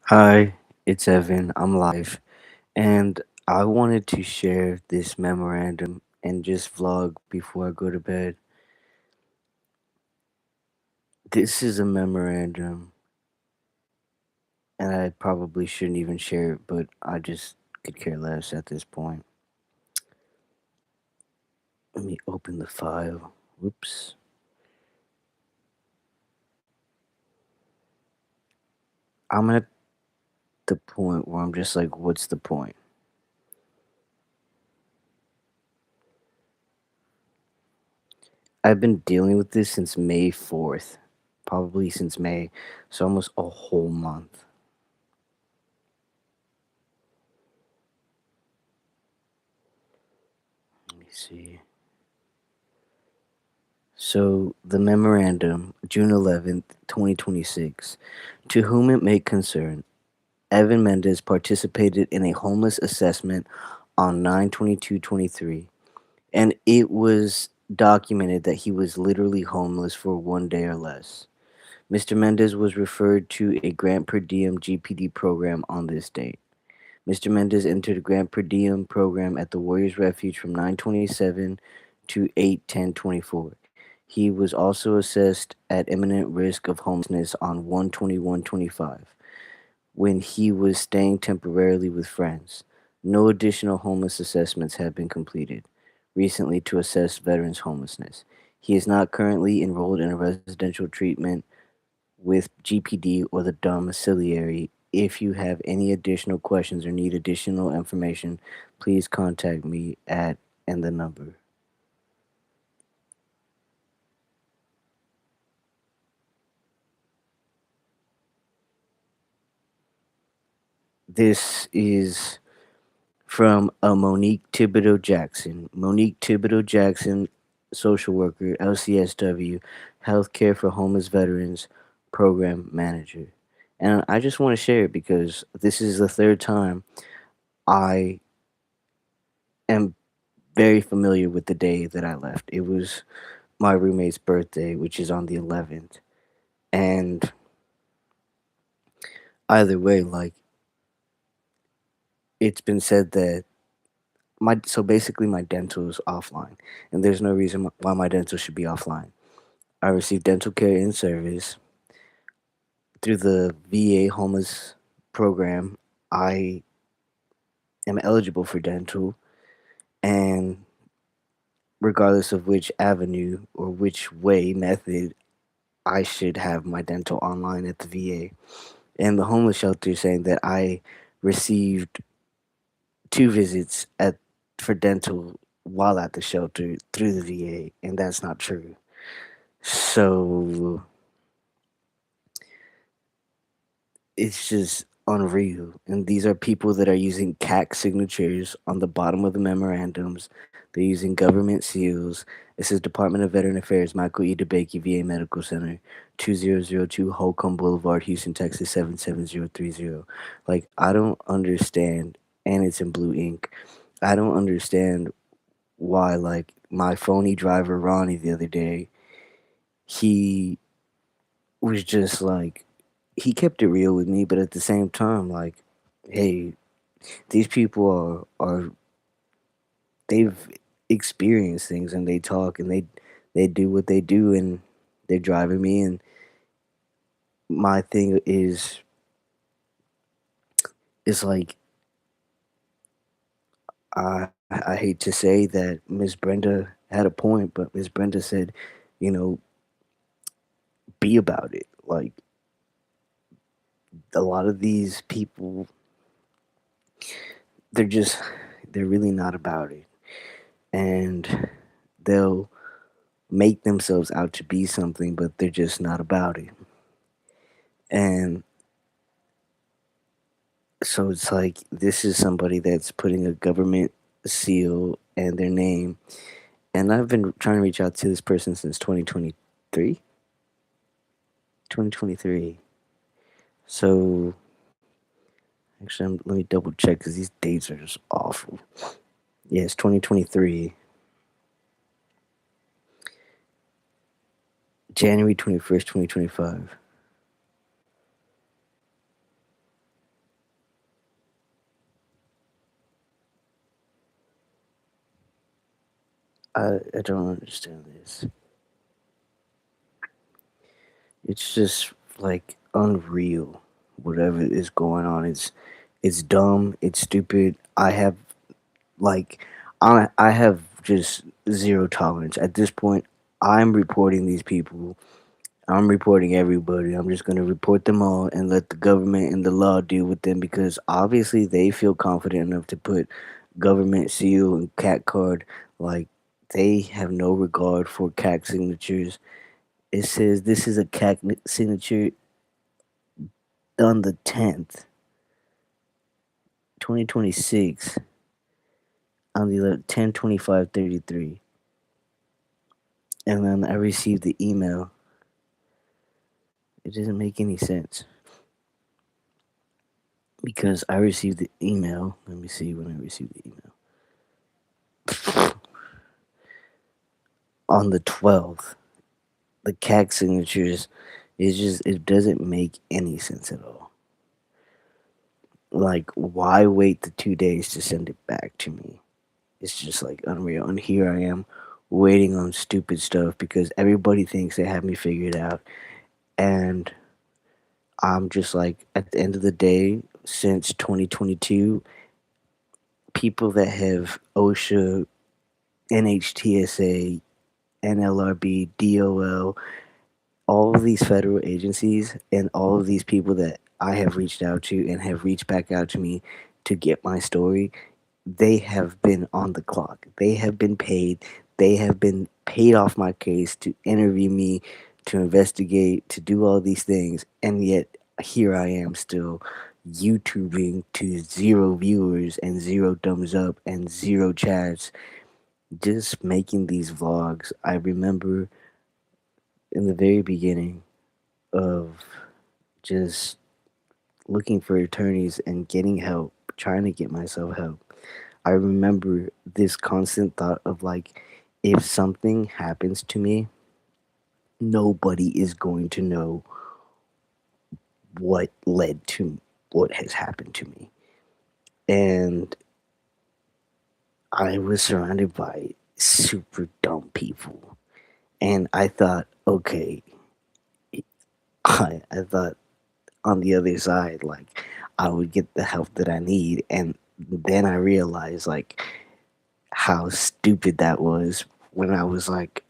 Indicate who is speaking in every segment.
Speaker 1: Hi, it's Evan. I'm live, and I wanted to share this memorandum and just vlog before I go to bed. This is a memorandum, and I probably shouldn't even share it, but I just could care less at this point. Let me open the file. Whoops. I'm at the point where I'm just like, what's the point? I've been dealing with this since May 4th, probably since May, so almost a whole month. Let me see. So, the memorandum, June 11th, 2026. To whom it may concern, Evan Mendez participated in a homeless assessment on 9/22/23, and it was documented that he was literally homeless for 1 day or less. Mr. Mendez was referred to a grant per diem GPD program on this date. Mr. Mendez entered a grant per diem program at the Warriors Refuge from 9/27 to 8/10/24. He was also assessed at imminent risk of homelessness on 1/21/25 when he was staying temporarily with friends. No additional homeless assessments have been completed recently to assess veterans' homelessness. He is not currently enrolled in a residential treatment with GPD or the domiciliary. If you have any additional questions or need additional information, please contact me at and the number. This is from a Monique Thibodeau Jackson. Monique Thibodeau Jackson, social worker, LCSW, Healthcare for Homeless Veterans Program Manager. And I just want to share it because this is the third time I am very familiar with the day that I left. It was my roommate's birthday, which is on the 11th. And either way, like, it's been said that so basically my dental is offline, and there's no reason why my dental should be offline. I receive dental care in service through the VA homeless program. I am eligible for dental, and regardless of which avenue or which way method, I should have my dental online at the VA. And the homeless shelter is saying that I received two visits at for dental while at the shelter through the VA, and that's not true. So it's just unreal. And these are people that are using CAC signatures on the bottom of the memorandums. They're using government seals. It says Department of Veteran Affairs, Michael E. DeBakey, VA Medical Center, 2002 Holcomb Boulevard, Houston, Texas, 77030. Like, I don't understand. And it's in blue ink. I don't understand why, like, my phony driver, Ronnie, the other day, he was just like, he kept it real with me, but at the same time, like, hey, these people they've experienced things and they talk and they do what they do and they're driving me. And my thing is like, I hate to say that Miss Brenda had a point, but Miss Brenda said, you know, be about it. Like, a lot of these people, they're just they're really not about it, and they'll make themselves out to be something, but they're just not about it. And so it's like, this is somebody that's putting a government seal and their name. And I've been trying to reach out to this person since 2023. 2023. So actually, let me double check because these dates are just awful. Yes, 2023, January 21st, 2025. I don't understand this. It's just like unreal. Whatever is going on, it's dumb. It's stupid. Like I have just zero tolerance at this point. I'm reporting these people. I'm reporting everybody. I'm just going to report them all and let the government and the law deal with them because obviously they feel confident enough to put government seal and cat card. Like they have no regard for cat signatures. It says this is a cat signature on the 10th, 2026, on the 10/25/33. And then I received the email. It doesn't make any sense because I received the email. Let me see when I received the email. On the 12th, the CAC signatures is just, it doesn't make any sense at all. Like, why wait the 2 days to send it back to me? It's just like unreal. And here I am waiting on stupid stuff because everybody thinks they have me figured out. And I'm just like, at the end of the day, since 2022, people that have OSHA, NHTSA, NLRB, DOL, all of these federal agencies and all of these people that I have reached out to and have reached back out to me to get my story, they have been on the clock. They have been paid. They have been paid off my case to interview me, to investigate, to do all these things. And yet here I am still YouTubing to zero viewers and zero thumbs up and zero chats, just making these vlogs. I remember in the very beginning of just looking for attorneys and getting help, trying to get myself help. I remember this constant thought of like, if something happens to me, nobody is going to know what led to what has happened to me. And I was surrounded by super dumb people. And I thought, okay, I thought on the other side, like I would get the help that I need. And then I realized like how stupid that was when I was like,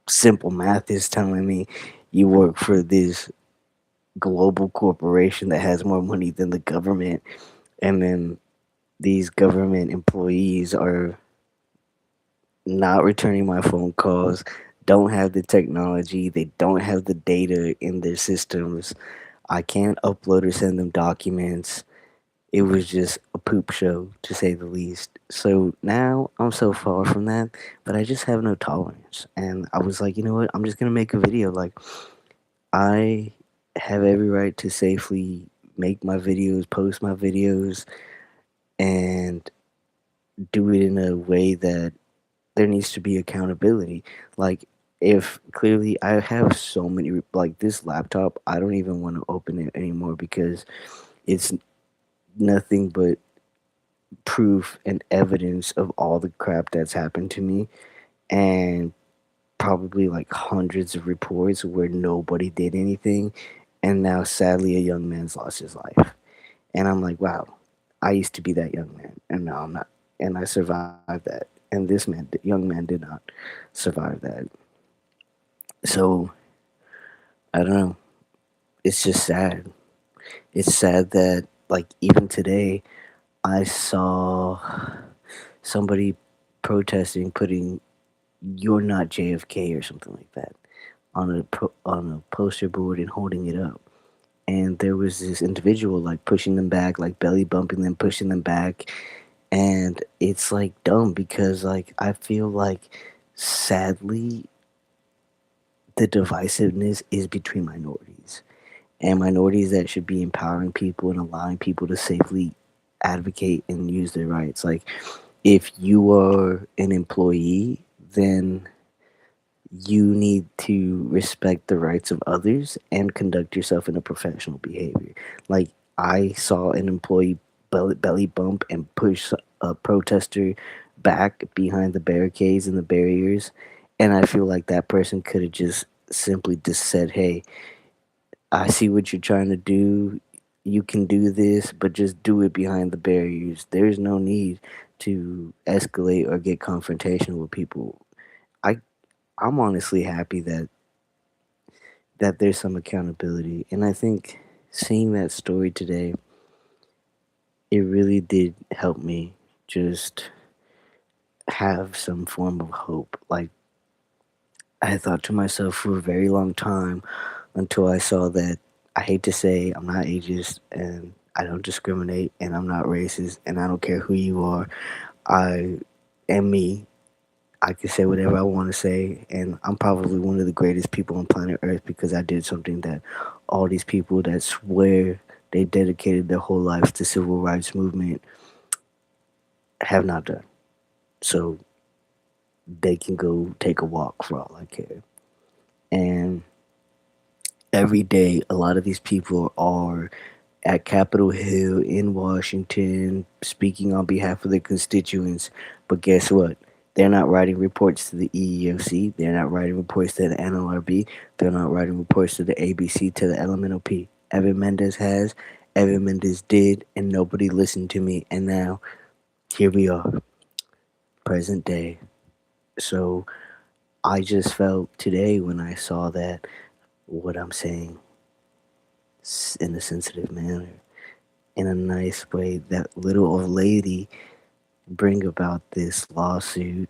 Speaker 1: simple math is telling me you work for this global corporation that has more money than the government, and then these government employees are not returning my phone calls, don't have the technology, they don't have the data in their systems. I can't upload or send them documents. It was just a poop show, to say the least. So now I'm so far from that, but I just have no tolerance. And I was like, you know what? I'm just going to make a video. Like, I have every right to safely make my videos, post my videos, and do it in a way that there needs to be accountability. Like, if clearly I have so many, like this laptop, I don't even want to open it anymore because it's nothing but proof and evidence of all the crap that's happened to me, and probably like hundreds of reports where nobody did anything, and now sadly a young man's lost his life. And I'm like, wow, I used to be that young man, and now I'm not. And I survived that. And this man, the young man, did not survive that. So I don't know. It's just sad. It's sad that like even today I saw somebody protesting, putting "You're not JFK" or something like that on on a poster board and holding it up. And there was this individual like pushing them back, like belly bumping them, pushing them back, and it's like dumb because like I feel like sadly the divisiveness is between minorities, and minorities that should be empowering people and allowing people to safely advocate and use their rights. Like if you are an employee, then you need to respect the rights of others and conduct yourself in a professional behavior. Like I saw an employee belly bump and push a protester back behind the barricades and the barriers. And I feel like that person could have just simply just said, "Hey, I see what you're trying to do. You can do this, but just do it behind the barriers. There's no need to escalate or get confrontational with people." I I'm honestly happy that there's some accountability, and I think seeing that story today, it really did help me just have some form of hope. Like, I thought to myself for a very long time until I saw that I hate to say I'm not ageist and I don't discriminate and I'm not racist and I don't care who you are. I am me. I can say whatever I want to say, and I'm probably one of the greatest people on planet Earth because I did something that all these people that swear they dedicated their whole lives to civil rights movement have not done. So they can go take a walk for all I care. And every day, a lot of these people are at Capitol Hill in Washington speaking on behalf of their constituents. But guess what? They're not writing reports to the EEOC. They're not writing reports to the NLRB. They're not writing reports to the ABC, to the LMNOP. Evan Mendez has. Evan Mendez did, and nobody listened to me. And now, here we are, present day. So I just felt today when I saw that what I'm saying in a sensitive manner, in a nice way, that little old lady bring about this lawsuit,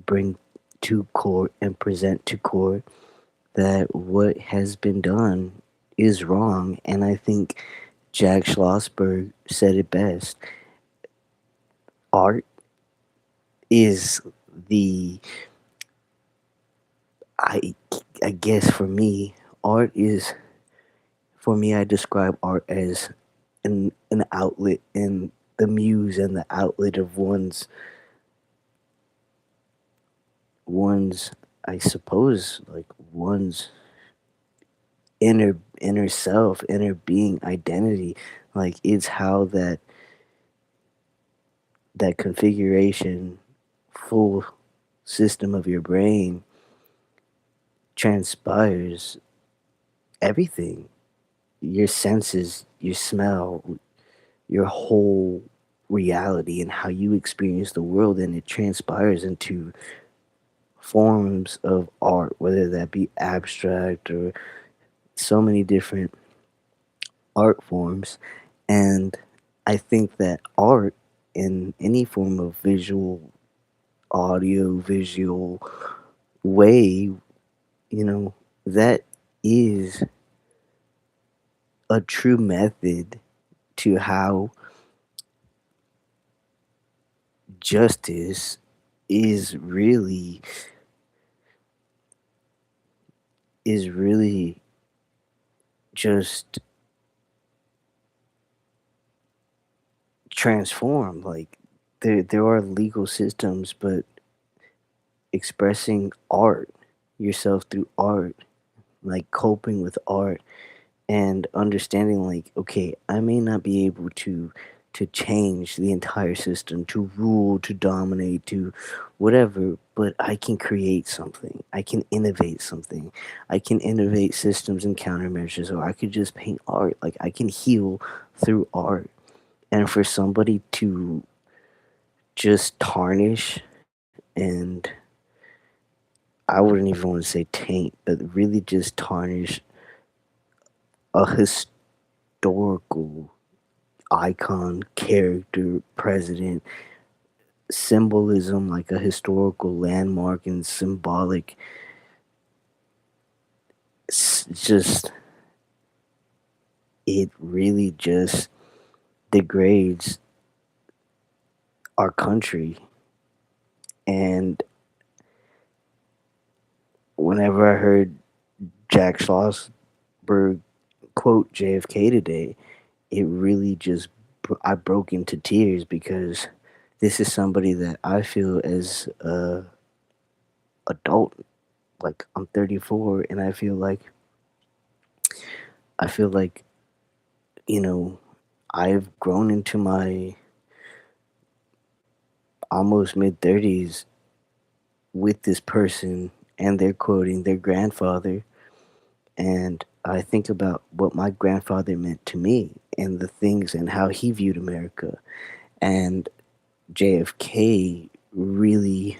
Speaker 1: bring to court and present to court that what has been done is wrong. And I think Jack Schlossberg said it best. Art is the I I guess for me, art is for me I describe art as an outlet and the muse and the outlet of one's I suppose like one's inner self, inner being, identity. Like it's how that configuration full system of your brain transpires everything. Your senses, your smell, your whole reality and how you experience the world, and it transpires into forms of art, whether that be abstract or so many different art forms. And I think that art in any form of visual, audio, visual way, you know, that is a true method to how justice is really is really just transformed. Like there are legal systems, but expressing art yourself through art, like coping with art and understanding like, okay, I may not be able to change the entire system, to rule, to dominate, to whatever, but I can create something. I can innovate something. I can innovate systems and countermeasures, or I could just paint art. Like I can heal through art. And for somebody to just tarnish and I wouldn't even want to say taint, but really just tarnish a historical icon, character, president, symbolism, like a historical landmark and symbolic, just, it really just degrades our country. And whenever I heard Jack Schlossberg quote JFK today, it really just, I broke into tears because this is somebody that I feel as a adult. Like I'm 34 and I feel like you know I've grown into my almost mid 30s with this person, and they're quoting their grandfather. And I think about what my grandfather meant to me and the things and how he viewed America. And JFK really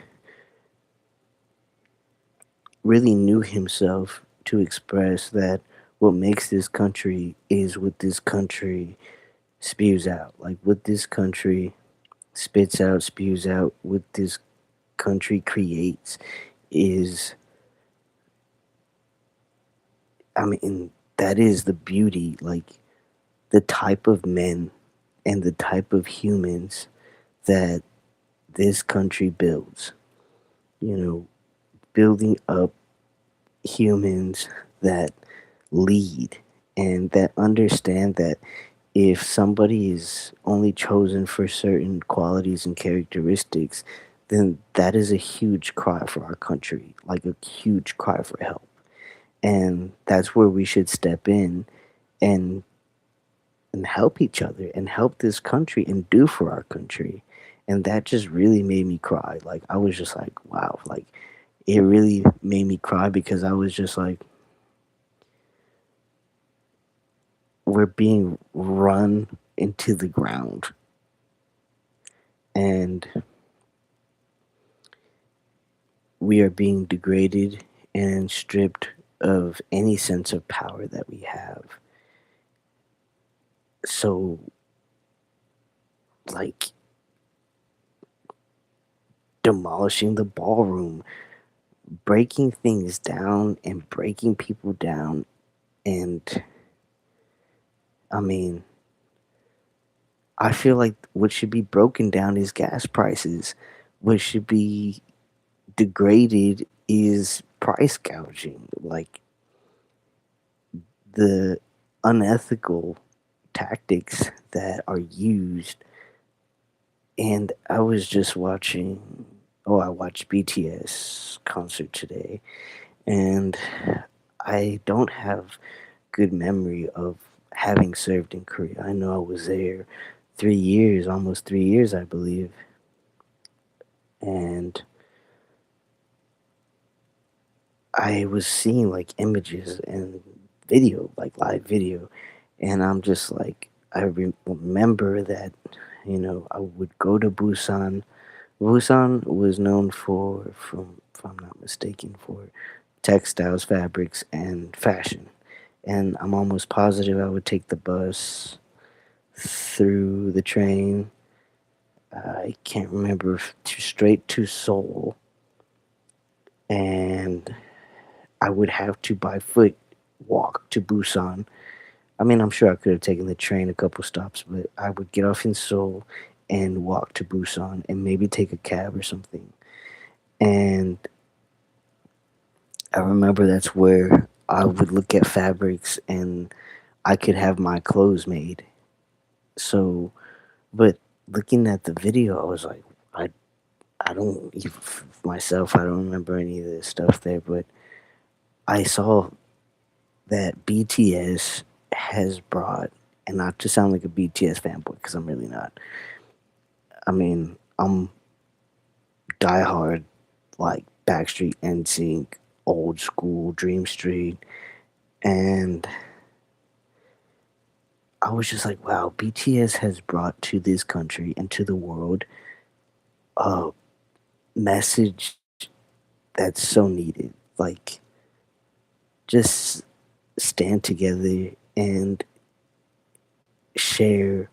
Speaker 1: knew himself to express that what makes this country is what this country spews out. Like what this country spits out, spews out, what this country creates is, I mean, that is the beauty. Like the type of men and the type of humans that this country builds. You know, building up humans that lead and that understand that if somebody is only chosen for certain qualities and characteristics, then that is a huge cry for our country, like a huge cry for help. And that's where we should step in and help each other and help this country and do for our country. And that just really made me cry. Like I was just like, wow, like it really made me cry because I was just like, we're being run into the ground, and we are being degraded and stripped of any sense of power that we have. So, like, demolishing the ballroom, breaking things down and breaking people down. And I mean, I feel like what should be broken down is gas prices. What should be degraded is price gouging. Like, the unethical tactics that are used. And I was just watching, oh, I watched BTS concert today, and I don't have good memory of having served in Korea. I know I was there 3 years, almost 3 years, I believe. And I was seeing like images and video, like live video, and I'm just like, I remember that, I would go to Busan. Busan was known for, from if I'm not mistaken, for textiles, fabrics, and fashion. And I'm almost positive I would take the bus through the train. I can't remember if to straight to Seoul, and I would have to by foot walk to Busan. I mean, I'm sure I could have taken the train a couple stops, but I would get off in Seoul and walk to Busan and maybe take a cab or something. And I remember that's where I would look at fabrics and I could have my clothes made. So, but looking at the video, I was like, I, I don't even myself, I don't remember any of this stuff there, but I saw that BTS has brought, and not to sound like a BTS fanboy, because I'm really not. I mean, I'm diehard, like Backstreet, NSYNC, old school, Dream Street, and I was just like, wow, BTS has brought to this country and to the world a message that's so needed. Like, just stand together and share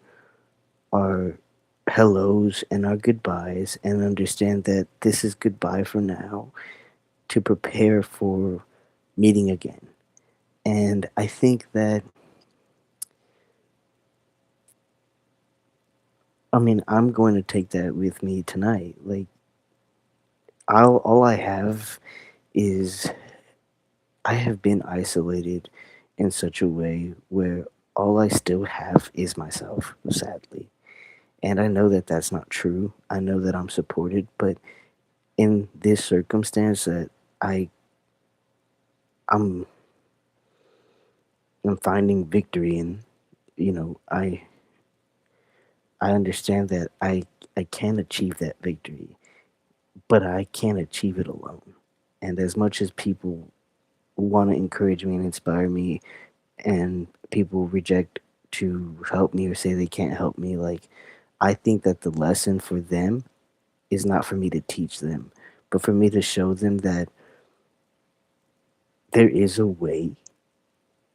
Speaker 1: our hellos and our goodbyes and understand that this is goodbye for now to prepare for meeting again. And I think that, I mean, I'm going to take that with me tonight. Like, all I have is I have been isolated in such a way where all I still have is myself, sadly. And I know that that's not true. I know that I'm supported, but in this circumstance that I I'm I'm finding victory in, I understand that I can achieve that victory, but I can't achieve it alone. And as much as people want to encourage me and inspire me, and people reject to help me or say they can't help me, like, I think that the lesson for them is not for me to teach them, but for me to show them that there is a way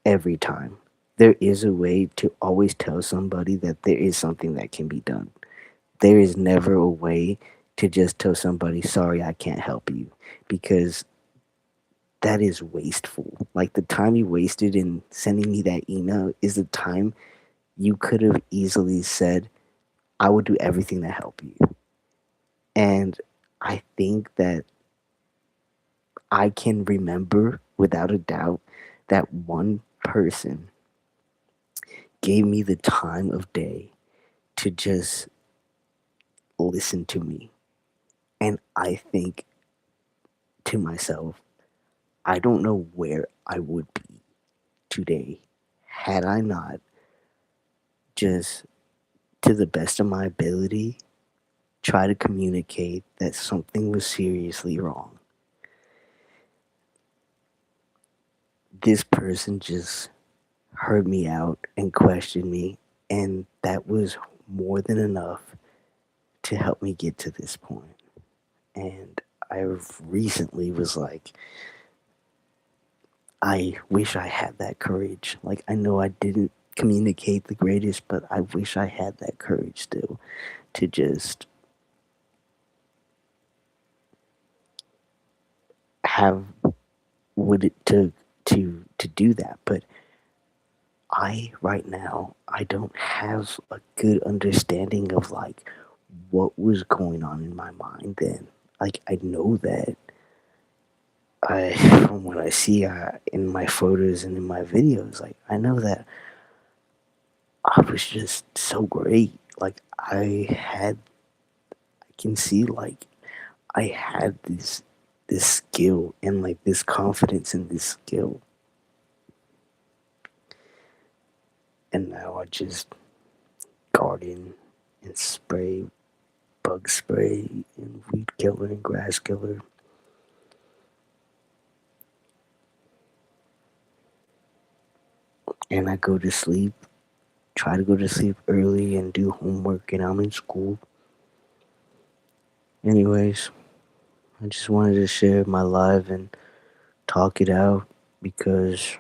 Speaker 1: every time. There is a way to always tell somebody that there is something that can be done. There is never a way to just tell somebody, sorry, I can't help you, because that is wasteful. Like, the time you wasted in sending me that email is the time you could have easily said, I would do everything to help you. And I think that I can remember without a doubt that one person gave me the time of day to just listen to me. And I think to myself, I don't know where I would be today had I not just, to the best of my ability, try to communicate that something was seriously wrong. This person just heard me out and questioned me, and that was more than enough to help me get to this point. And I recently was like, I wish I had that courage. Like, I know I didn't communicate the greatest, but I wish I had that courage still to just have what it took to do that. But I right now I don't have a good understanding of like what was going on in my mind then. Like, I know that I from what I see in my photos and in my videos, like, I know that I was just so great. Like, I can see like I had this skill and like this confidence in this skill, and now I just garden and spray bug spray and weed killer and grass killer, and I go to sleep. Try to go to sleep early and do homework, and I'm in school. Anyways, I just wanted to share my life and talk it out because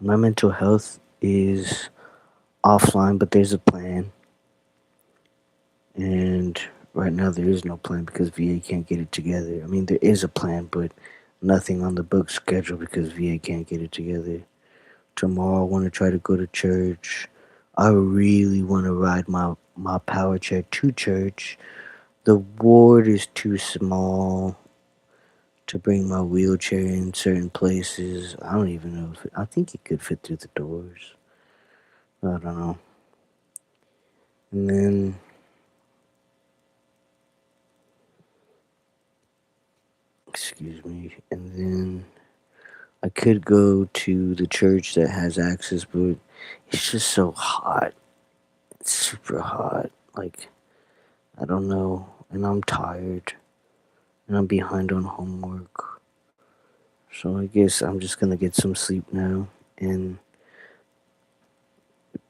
Speaker 1: my mental health is offline, but there's a plan. And right now, there is no plan because VA can't get it together. I mean, there is a plan, but nothing on the book schedule because VA can't get it together. Tomorrow, I want to try to go to church. I really want to ride my power chair to church. The ward is too small to bring my wheelchair in certain places. I don't even know if I think it could fit through the doors. I don't know. And then, excuse me, and then I could go to the church that has access, but it's just so hot. It's super hot. Like, I don't know. And I'm tired. And I'm behind on homework. So I guess I'm just gonna get some sleep now. And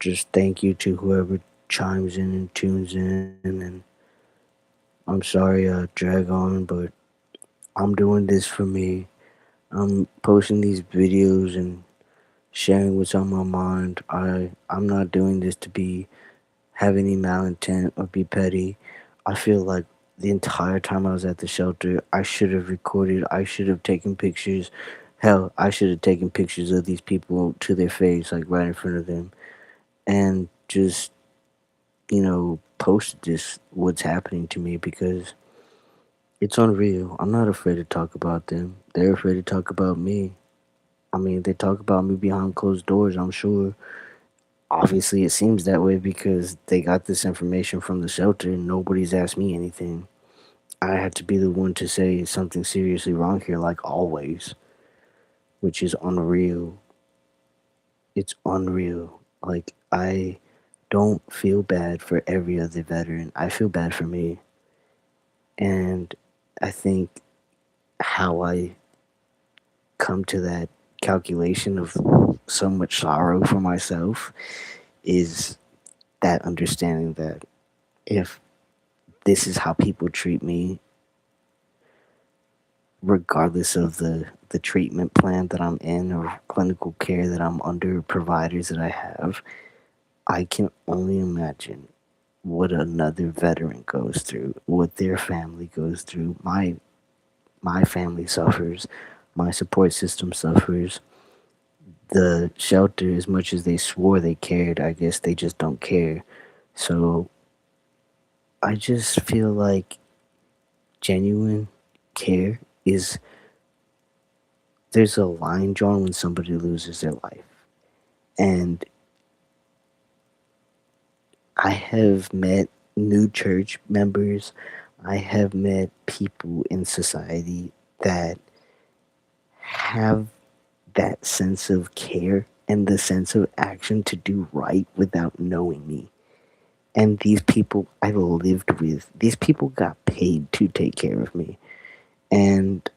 Speaker 1: just thank you to whoever chimes in and tunes in. And I'm sorry I drag on, but I'm doing this for me. I'm posting these videos and sharing what's on my mind. I'm not doing this to be have any malintent or be petty. I feel like the entire time I was at the shelter, I should have recorded, I should have taken pictures. Hell, I should have taken pictures of these people to their face, like right in front of them, and just, posted this, what's happening to me, because it's unreal. I'm not afraid to talk about them. They're afraid to talk about me. I mean, they talk about me behind closed doors, I'm sure. Obviously, it seems that way because they got this information from the shelter and nobody's asked me anything. I had to be the one to say something seriously wrong here, like always, which is unreal. It's unreal. Like, I don't feel bad for every other veteran. I feel bad for me. And I think how I come to that calculation of so much sorrow for myself is that understanding that if this is how people treat me, regardless of the treatment plan that I'm in or clinical care that I'm under, providers that I have, I can only imagine what another veteran goes through, what their family goes through. My family suffers, my support system suffers. The shelter, as much as they swore they cared, I guess they just don't care. So I just feel like genuine care is, there's a line drawn when somebody loses their life. And I have met new church members, I have met people in society that have that sense of care and the sense of action to do right without knowing me. And these people I lived with, these people got paid to take care of me. And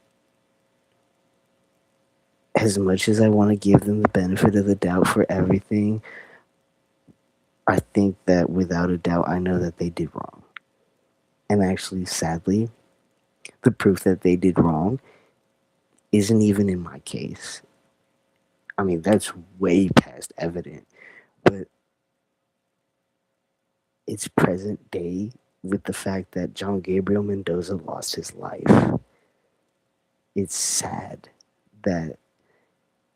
Speaker 1: as much as I want to give them the benefit of the doubt for everything, I think that without a doubt, I know that they did wrong. And actually, sadly, the proof that they did wrong isn't even in my case. I mean, that's way past evident, but it's present day with the fact that John Gabriel Mendoza lost his life. It's sad that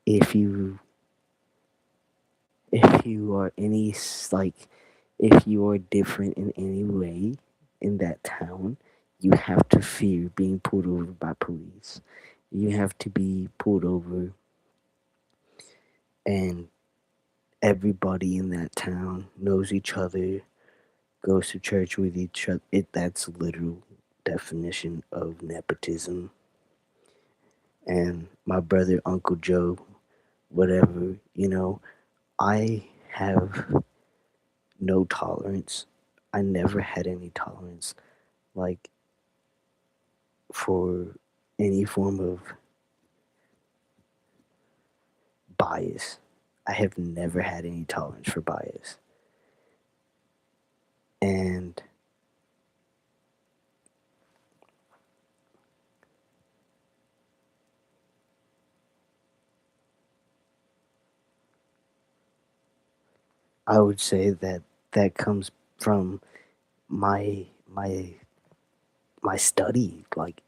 Speaker 1: if you if you are any like if you are different in any way in that town, you have to fear being pulled over by police. You have to be pulled over, and everybody in that town knows each other, goes to church with each other. That's a literal definition of nepotism. And my brother, Uncle Joe, whatever, I have no tolerance. I never had any tolerance, like, for any form of bias. I have never had any tolerance for bias. And I would say that that comes from my my my study. Like,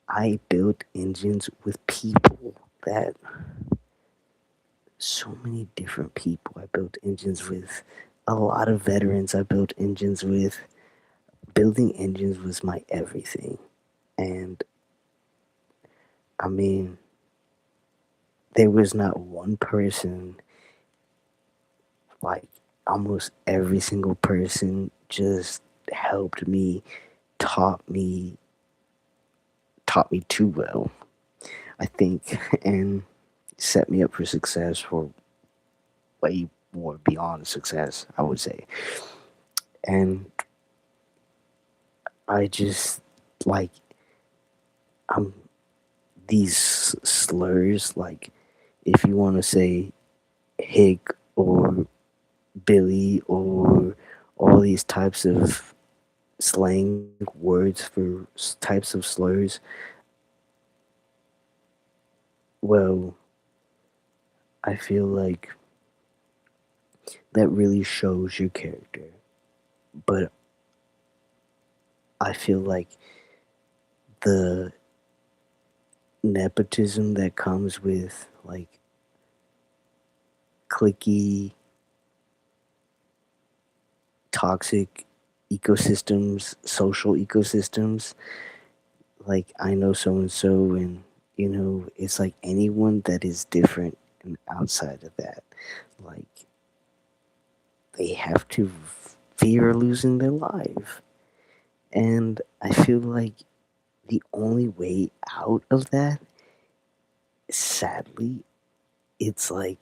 Speaker 1: I built engines with people that so many different people. I built engines with a lot of veterans. I built engines with building engines was my everything. And I mean, there was not one person, like almost every single person just helped me, taught me, taught me too well, I think, and set me up for success, for way more beyond success, I would say. And I just, like, I'm these slurs, like, if you want to say hick or Billy or all these types of slang words for types of slurs, well, I feel like that really shows your character. But I feel like the nepotism that comes with, like, clicky, toxic ecosystems, social ecosystems, like, I know so and so, and it's like anyone that is different and outside of that, like, they have to fear losing their life. And I feel like the only way out of that, sadly, it's like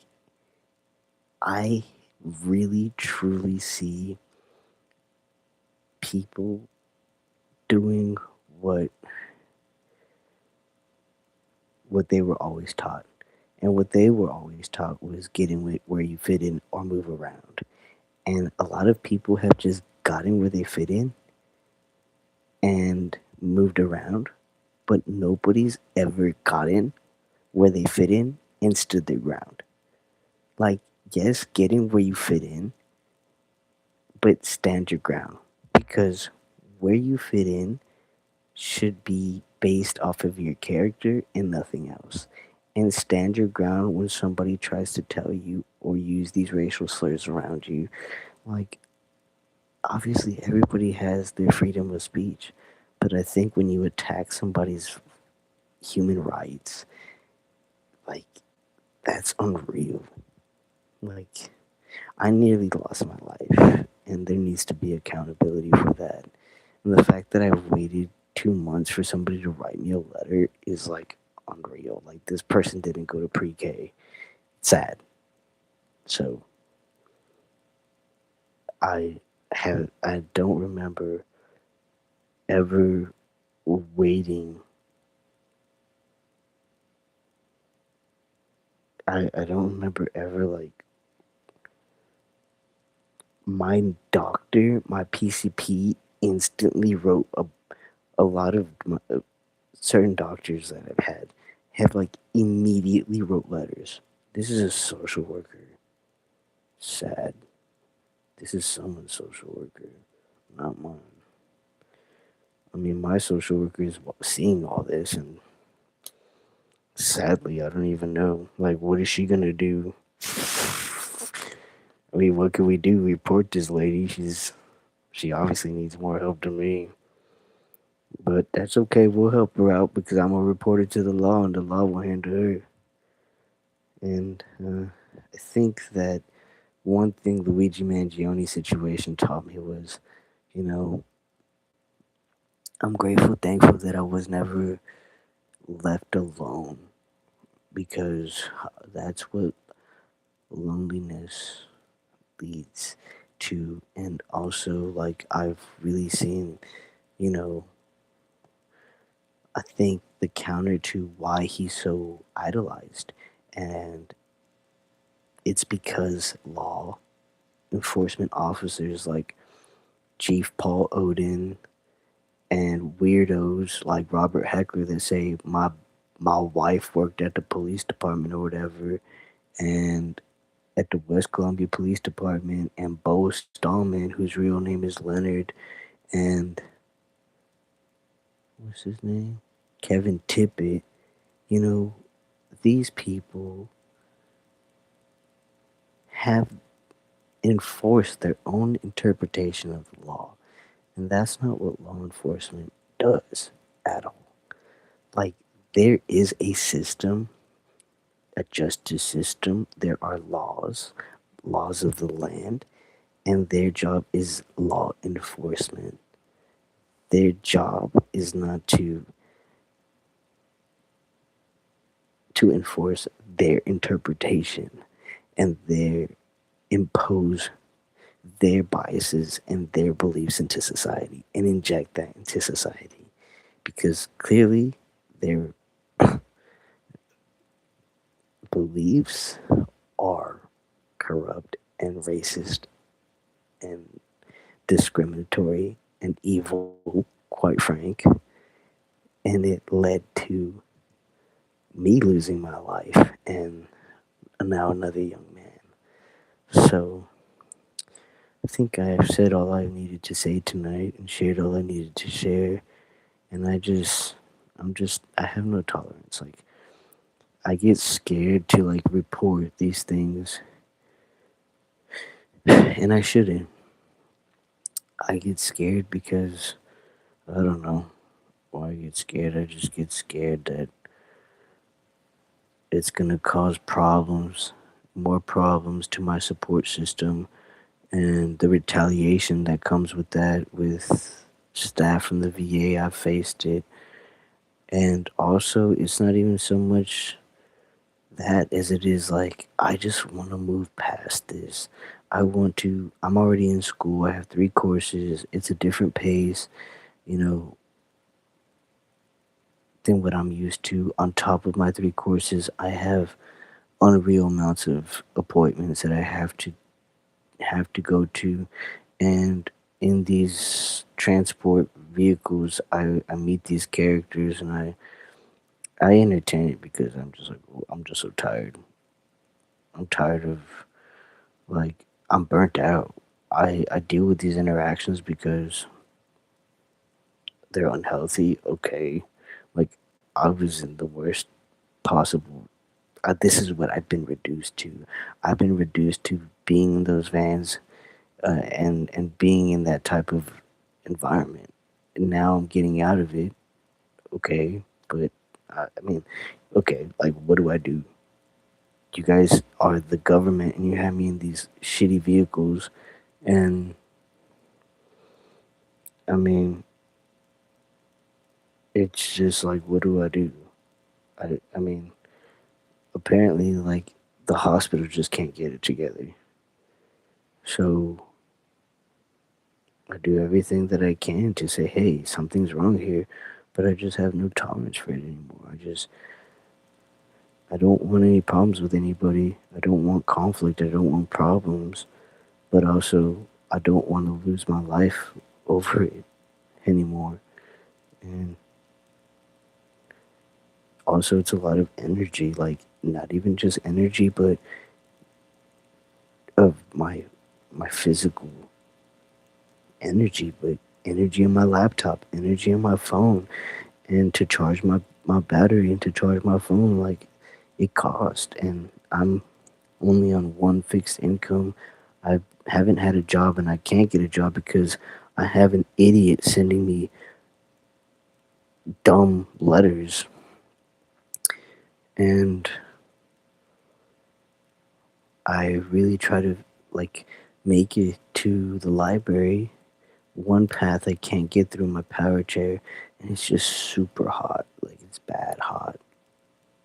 Speaker 1: I really truly see people doing what what they were always taught. And what they were always taught was getting where you fit in or move around. And a lot of people have just gotten where they fit in and moved around, but nobody's ever gotten where they fit in and stood their ground. Like, yes, getting where you fit in, but stand your ground. Because where you fit in should be based off of your character and nothing else. And stand your ground when somebody tries to tell you or use these racial slurs around you. Like, obviously, everybody has their freedom of speech. But I think when you attack somebody's human rights, like, that's unreal. Like, I nearly lost my life, and there needs to be accountability for that. And the fact that I waited 2 months for somebody to write me a letter is like unreal. Like, this person didn't go to pre-K. Sad. So I don't remember ever waiting. I don't remember ever like my doctor, my PCP instantly wrote a lot of certain doctors that I've had have like immediately wrote letters. This is a social worker. Sad. This is someone's social worker, not mine. I mean, my social worker is seeing all this, and sadly, I don't even know. Like, what is she gonna do? I mean, what can we do? Report this lady. She obviously needs more help than me. But that's okay. We'll help her out because I'm gonna report it to the law, and the law will handle her. And I think that one thing Luigi Mangione situation taught me was, you know, I'm grateful, thankful that I was never left alone because that's what loneliness leads to. And also, like, I've really seen, you know, I think the counter to why he's so idolized. And it's because law enforcement officers like Chief Paul Odin and weirdos like Robert Heckler that say my wife worked at the police department or whatever, and at the West Columbia Police Department, and Bo Stallman, whose real name is Leonard, and what's his name? Kevin Tippett. You know, these people have enforced their own interpretation of the law, and that's not what law enforcement does at all. Like, there is a system, a justice system, there are laws, laws of the land, and their job is law enforcement. Their job is not to enforce their interpretation and their impose their biases and their beliefs into society and inject that into society because clearly their beliefs are corrupt and racist and discriminatory and evil, quite frank, and it led to me losing my life and now another young man. So I think I have said all I needed to say tonight and shared all I needed to share, and I have no tolerance. Like, I get scared to like report these things, and I shouldn't. I get scared because I don't know why I get scared. I just get scared that it's gonna cause problems, more problems to my support system, and the retaliation that comes with that with staff from the VA. I've faced it, and also it's not even so much that as it is like I just want to move past this. I'm already in school. I have 3 courses. It's a different pace, you know, than what I'm used to. On top of my 3 courses, I have unreal amounts of appointments that I have to go to, and in these transport vehicles, I meet these characters, and I entertain it because I'm just like, I'm just so tired. I'm tired of, like, I'm burnt out. I deal with these interactions because they're unhealthy. Okay, like, I was in the worst possible. This is what I've been reduced to. I've been reduced to being in those vans, and being in that type of environment. And now I'm getting out of it. Okay, but I mean, okay, like, what do I do? You guys are the government, and you have me in these shitty vehicles, and I mean, it's just like, what do I do? I mean, apparently, like, the hospital just can't get it together. So I do everything that I can to say, hey, something's wrong here, but I just have no tolerance for it anymore. I don't want any problems with anybody. I don't want conflict. I don't want problems, but also I don't want to lose my life over it anymore. And also, it's a lot of energy, like, not even just energy, but of my physical energy, but energy in my laptop, energy in my phone, and to charge my battery and to charge my phone, like, it costs. And I'm only on one fixed income. I haven't had a job, and I can't get a job because I have an idiot sending me dumb letters. And I really try to, like, make it to the library. One path I can't get through my power chair, and it's just super hot. Like, it's bad hot.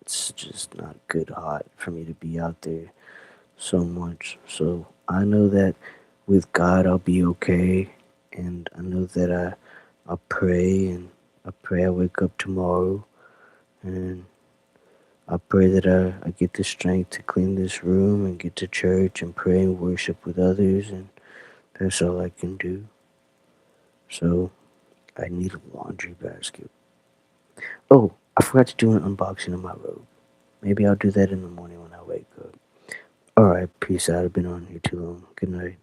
Speaker 1: It's just not good hot for me to be out there so much. So I know that with God I'll be okay, and I know that I pray, and I pray I wake up tomorrow, and I pray that I get the strength to clean this room and get to church and pray and worship with others, and that's all I can do. So I need a laundry basket. Oh, I forgot to do an unboxing of my robe. Maybe I'll do that in the morning when I wake up. Alright, peace out. I've been on here too long. Good night.